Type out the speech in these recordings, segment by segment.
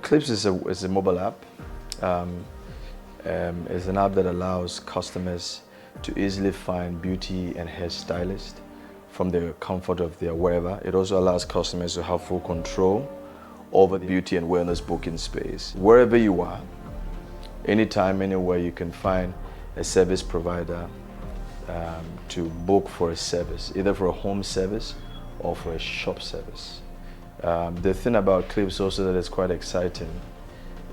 Klips is a mobile app. It's an app that allows customers to easily find beauty and hairstylists from the comfort of their wherever. It also allows customers to have full control over the beauty and wellness booking space. Wherever you are, anytime, anywhere, you can find a service provider to book for a service, either for a home service or for a shop service. The thing about Klips also that is quite exciting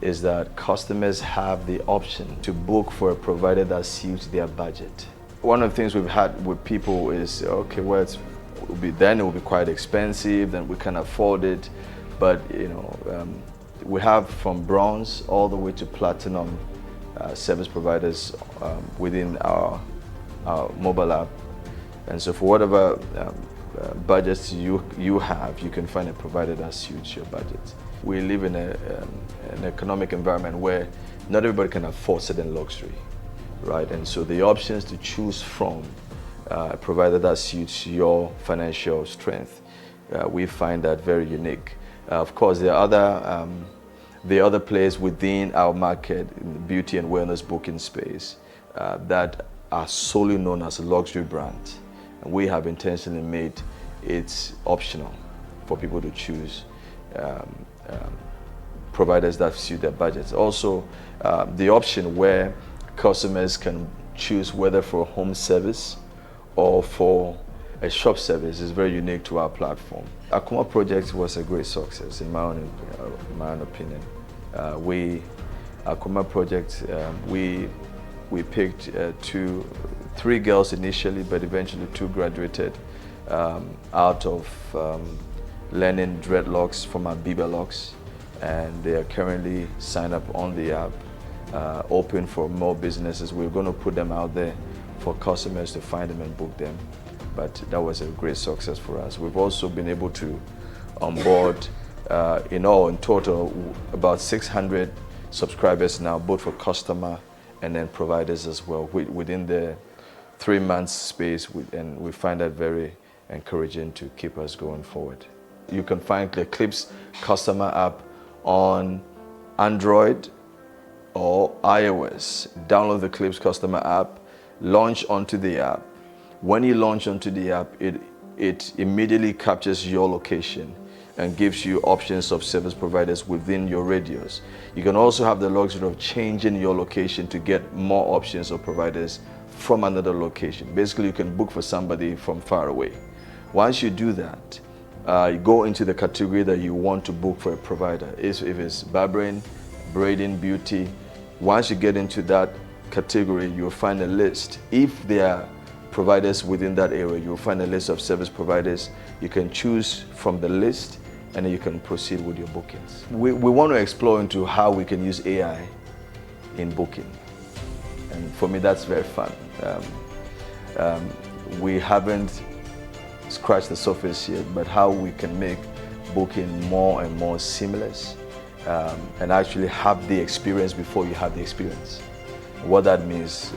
is that customers have the option to book for a provider that suits their budget. One of the things we've had with people is, okay, well, it will be quite expensive, then we can afford it, but we have from bronze all the way to platinum service providers within our mobile app, and so for whatever budgets you have, you can find a provider that suits your budget. We live in an economic environment where not everybody can afford certain luxury, right? And so the options to choose from a provider that suits your financial strength, we find that very unique. Of course, there are other players within our market, in the beauty and wellness booking space, that are solely known as a luxury brand. And we have intentionally made it optional for people to choose providers that suit their budgets. Also, the option where customers can choose whether for a home service or for a shop service is very unique to our platform. Akuma project was a great success in my own opinion. Akuma project, we picked three girls initially, but eventually 2 graduated out of learning dreadlocks from our Biba locks, and they are currently signed up on the app, open for more businesses. We're going to put them out there for customers to find them and book them, but that was a great success for us. We've also been able to onboard in total about 600 subscribers now, both for customer and then providers as well, within the 3 months space, and we find that very encouraging to keep us going forward. You can find the Klips customer app on Android or iOS. Download the Klips customer app, launch onto the app. When you launch onto the app, it immediately captures your location and gives you options of service providers within your radius. You can also have the luxury of changing your location to get more options of providers from another location. Basically, you can book for somebody from far away. Once you do that, you go into the category that you want to book for a provider. If it's barbering, braiding, beauty, once you get into that category, you'll find a list. If there are providers within that area, you'll find a list of service providers. You can choose from the list and then you can proceed with your bookings. We want to explore into how we can use AI in booking. And for me, that's very fun. We haven't scratched the surface yet, but how we can make booking more and more seamless and actually have the experience before you have the experience. What that means,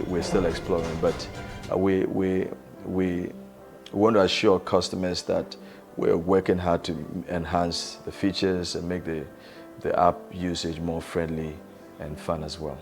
we're still exploring, but we want to assure customers that we're working hard to enhance the features and make the app usage more friendly and fun as well.